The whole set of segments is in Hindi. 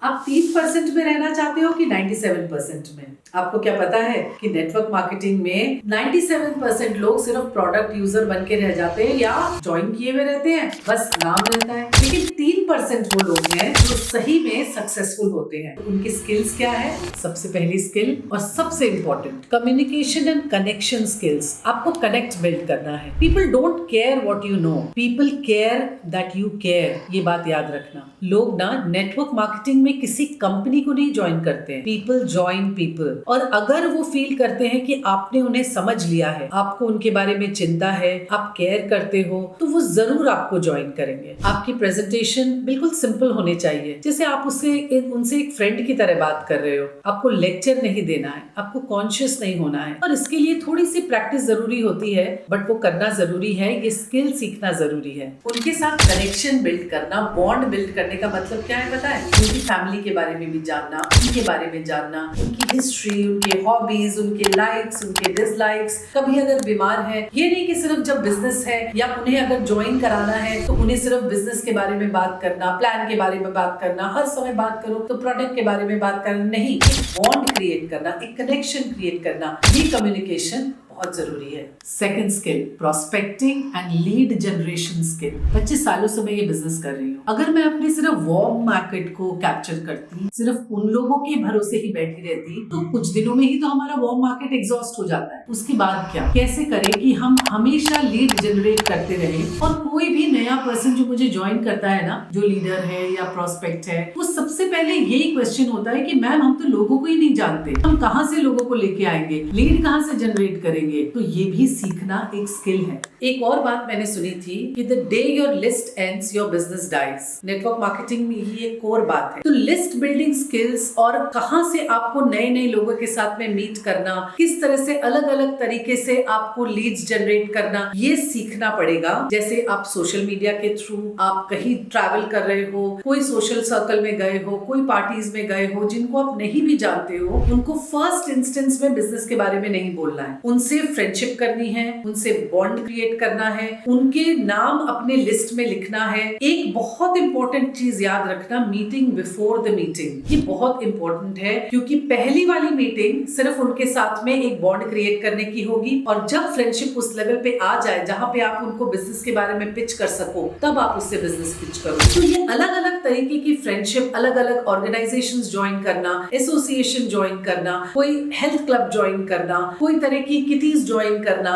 आप 3% में रहना चाहते हो कि 97% में? आपको क्या पता है कि नेटवर्क मार्केटिंग में 97% लोग सिर्फ प्रोडक्ट यूजर बन के रह जाते हैं या ज्वाइन किए हुए रहते हैं, बस नाम रहता है। लेकिन 3% वो लोग हैं जो सही में सक्सेसफुल होते हैं। उनकी स्किल्स क्या है? सबसे पहली स्किल और सबसे important, communication and connection skills. आपको कनेक्ट बिल्ड करना है। People don't care what you know, people care that you care. ये बात याद रखना। लोग ना नेटवर्क मार्केटिंग में किसी कंपनी को नहीं ज्वाइन करते हैं, पीपल ज्वाइन पीपल। और अगर वो फील करते हैं कि आपने उन्हें समझ लिया है, आपको उनके बारे में चिंता है, आप केयर करते हो, तो वो जरूर आपको ज्वाइन करेंगे। आपकी प्रेजेंटेशन बिल्कुल सिंपल होनी चाहिए, जैसे आप उनसे एक फ्रेंड की तरह बात कर रहे हो। आपको लेक्चर नहीं देना है, आपको कॉन्शियस नहीं होना है, और इसके लिए थोड़ी सी प्रैक्टिस जरूरी होती है, बट वो करना जरूरी है। ये स्किल सीखना जरूरी है। उनके साथ कनेक्शन बिल्ड करना, बॉन्ड बिल्ड करने का मतलब क्या है पता है? उनकी फैमिली के बारे में भी जानना, उनके बारे में जानना, उनकी हिस्ट्री, उनके हॉबीज, उनके लाइक्स, उनके डिसलाइक्स। कभी अगर बीमार है, ये नहीं कि सिर्फ जब बिजनेस है या उन्हें अगर ज्वाइन कराना है तो उन्हें सिर्फ बिजनेस के बारे में बात करना, प्लान के बारे में बात करना, हर समय बात करो तो प्रोडक्ट के बारे में बात करना नहीं। एक बॉन्ड क्रिएट करना, एक कनेक्शन क्रिएट करना, ये कम्युनिकेशन बहुत जरूरी है। Second skill, prospecting and lead generation skill. 25 सालों से मैं ये बिजनेस कर रही हूँ। अगर मैं अपने सिर्फ वार्म मार्केट को कैप्चर करती, सिर्फ उन लोगों के भरोसे ही बैठी रहती, तो कुछ दिनों में ही तो हमारा वार्म मार्केट एग्जॉस्ट हो जाता है। उसके बाद क्या, कैसे करें कि हम हमेशा लीड जनरेट करते रहे, और कोई भी नया पर्सन जो मुझे ज्वाइन करता है ना, जो लीडर है या प्रोस्पेक्ट है, वो सबसे पहले यही क्वेश्चन होता है कि मैम हम तो लोगों को ही नहीं जानते, हम कहाँ से लोगों को लेके आएंगे, लीड कहाँ से जनरेट करेंगे? तो ये भी सीखना एक स्किल है। एक और बात मैंने सुनी थी कि the day your list ends your business dies. Network marketing में ये एक कोर बात है। तो लिस्ट बिल्डिंग स्किल्स और कहां से आपको नए नए लोगों के साथ में मीट करना, किस तरह से अलग अलग तरीके से आपको लीड्स जनरेट करना, ये सीखना पड़ेगा। जैसे आप सोशल मीडिया के थ्रू आप कहीं ट्रैवल कर रहे हो, कोई सोशल सर्कल में गए हो, कोई पार्टीज में गए हो, जिनको आप नहीं भी जानते हो, उनको फर्स्ट इंस्टेंस में बिजनेस के बारे में नहीं बोलना है, उनसे फ्रेंडशिप करनी है, उनसे बॉन्ड क्रिएट करना है, उनके नाम अपने लिस्ट में लिखना है। एक बहुत इंपॉर्टेंट चीज याद रखना, मीटिंग बिफोर द मीटिंग। ये बहुत इंपॉर्टेंट है, क्योंकि पहली वाली मीटिंग सिर्फ उनके साथ में एक बॉन्ड क्रिएट करने की होगी, और जब फ्रेंडशिप उस लेवल पे आ जाए जहां पे आप उनको बिजनेस के बारे में पिच कर सको, तब आप उससे बिजनेस पिच करो। तो ये अलग अलग तरीके की फ्रेंडशिप, अलग अलग ऑर्गेनाइजेशंस ज्वाइन करना, एसोसिएशन ज्वाइन करना, कोई हेल्थ क्लब ज्वाइन करना, कोई तरह की किटीज ज्वाइन करना,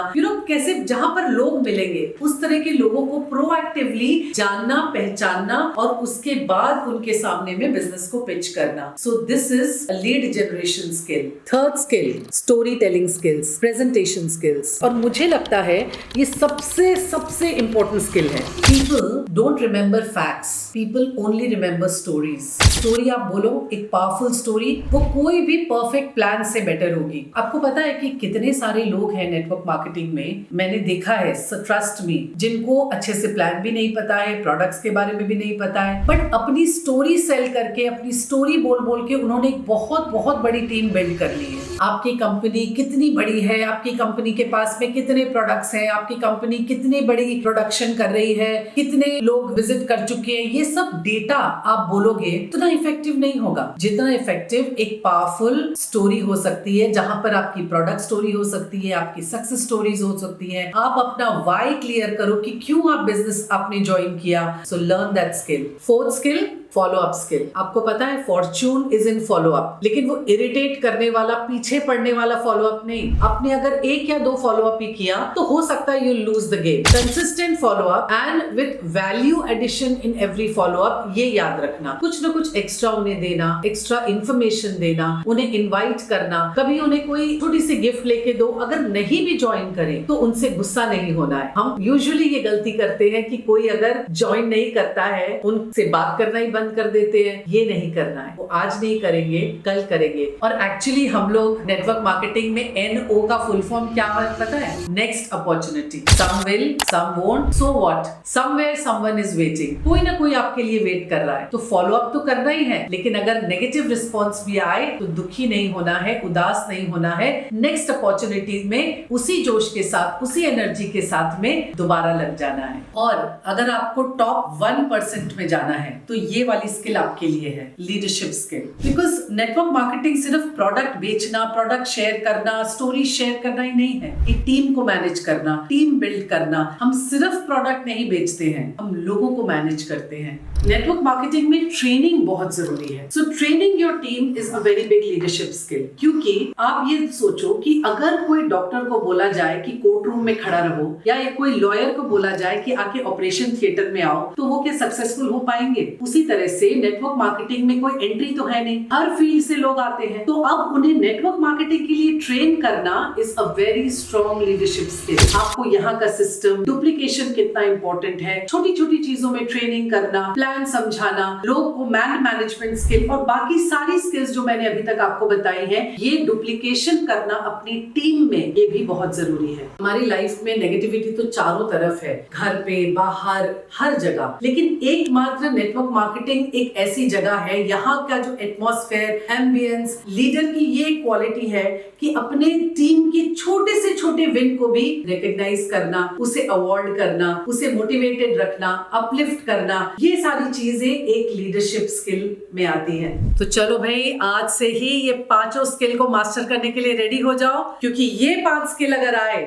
कैसे जहां पर लोग मिलेंगे उस तरह के लोगों को प्रोएक्टिवली जानना, पहचानना, और उसके बाद उनके सामने में बिजनेस को पिच करना। So this is a lead generation skill. Third skill, story telling skills, presentation skills. और मुझे लगता है ये सबसे सबसे इंपॉर्टेंट स्किल है। People don't remember facts, people only remember stories. Story आप बोलो, एक पावरफुल स्टोरी, वो कोई भी परफेक्ट प्लान से बेटर होगी। आपको पता है कि कितने सारे लोग हैं नेटवर्क मार्केटिंग में, मैंने देखा है, ट्रस्ट मी, जिनको अच्छे से प्लान भी नहीं पता है, प्रोडक्ट्स के बारे में भी नहीं पता है, बट अपनी स्टोरी सेल करके, अपनी स्टोरी बोल बोल के उन्होंने एक बहुत बहुत बड़ी टीम बिल्ड कर ली है। आपकी कंपनी कितनी बड़ी है, आपकी कंपनी के पास में कितने प्रोडक्ट्स हैं, आपकी कंपनी कितनी बड़ी प्रोडक्शन कर रही है, कितने लोग विजिट कर चुके हैं, ये सब डेटा आप बोलोगे तो ना इफेक्टिव नहीं होगा जितना इफेक्टिव एक पावरफुल स्टोरी हो सकती है, जहां पर आपकी प्रोडक्ट स्टोरी हो सकती है, आपकी सक्सेस स्टोरीज हो सकती है। आप अपना वाई क्लियर करो कि क्यों आप बिजनेस आपने ज्वाइन किया। So learn that skill. Fourth skill, follow up skill. आपको पता है Fortune is in follow up, लेकिन वो इरिटेट करने वाला, पीछे पड़ने वाला फॉलो अप नहीं। आपने अगर 1 या 2 फॉलो अप ही किया तो हो सकता है you lose the game. Consistent follow up and with value addition in every follow up, ये याद रखना। कुछ ना कुछ एक्स्ट्रा उन्हें देना, एक्स्ट्रा इंफॉर्मेशन देना, उन्हें इन्वाइट करना, कभी उन्हें कोई छोटी सी गिफ्ट लेके दो। अगर नहीं भी ज्वाइन करें तो उनसे गुस्सा नहीं होना है। हम यूजुअली ये गलती करते हैं कि कोई अगर ज्वाइन नहीं करता है, उनसे बात करना ही बंद कर देते हैं। ये नहीं करना है, वो आज नहीं करेंगे, कल करेंगे। और एक्चुअली हम लोग नेटवर्क मार्केटिंग में NO का फुल फॉर्म क्या है पता है? Next opportunity. Some will, some won't, so what, somewhere someone is waiting. कोई ना कोई आपके लिए वेट कर रहा है, तो फॉलो अप तो करना ही है, लेकिन अगर नेगेटिव रिस्पॉन्स भी आए तो दुखी नहीं होना है, उदास नहीं होना है। नेक्स्ट अपॉर्चुनिटी में उसी जोश के साथ, उसी एनर्जी के साथ में दोबारा लग जाना है। और अगर आपको टॉप 1% में जाना है तो ये वाली स्किल आपके लिए है, leadership skill. Because network marketing सिर्फ प्रोडक्ट बेचना, प्रोडक्ट शेयर करना, स्टोरी शेयर करना ही नहीं है। एक टीम को मैनेज करना, टीम बिल्ड करना। हम सिर्फ प्रोडक्ट नहीं बेचते हैं, हम लोगों को मैनेज करते हैं। नेटवर्क मार्केटिंग में ट्रेनिंग बहुत जरूरी है। So training your team is a very big leadership skill. क्योंकि आप ये सोचो कि अगर कोई डॉक्टर को बोला जाए कि कोर्ट रूम में खड़ा रहो, या कोई लॉयर को बोला जाए कि आके ऑपरेशन थिएटर में आओ, तो वो क्या सक्सेसफुल हो पाएंगे? उसी तरह से नेटवर्क मार्केटिंग में कोई एंट्री तो है नहीं, हर फील्ड से लोग आते हैं। तो अब उन्हें नेटवर्क मार्केटिंग के लिए ट्रेन करना is a very strong leadership skill. आपको यहाँ का सिस्टम, डुप्लीकेशन कितना इंपॉर्टेंट है, छोटी छोटी चीजों में ट्रेनिंग करना, प्लान समझाना, लोग को मैनेजमेंट स्किल और बाकी सारी स्किल्स जो मैंने अभी तक आपको बताई है, ये डुप्लीकेशन करना अपनी टीम में, ये भी बहुत जरूरी है। हमारी लाइफ में नेगेटिविटी तो चारों तरफ है, घर पे, बाहर, हर जगह। लेकिन एकमात्र नेटवर्क मार्केटिंग एक ऐसी जगह है, यहाँ का जो एटमॉस्फेयर, एम्बियंस, लीडर की ये क्वालिटी है कि अपने टीम के छोटे से छोटे विन को भी रिकॉग्नाइज करना, उसे अवार्ड करना, उसे मोटिवेटेड रखना, अपलिफ्ट करना, ये सारी चीजें एक लीडरशिप स्किल में आती है। तो चलो भाई, आज से ही ये पांचों स्किल को मास्टर करने के लिए रेडी हो जाओ, क्योंकि ये 5 स्किल अगर आए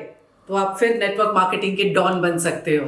तो आप फिर नेटवर्क मार्केटिंग के डॉन बन सकते हो।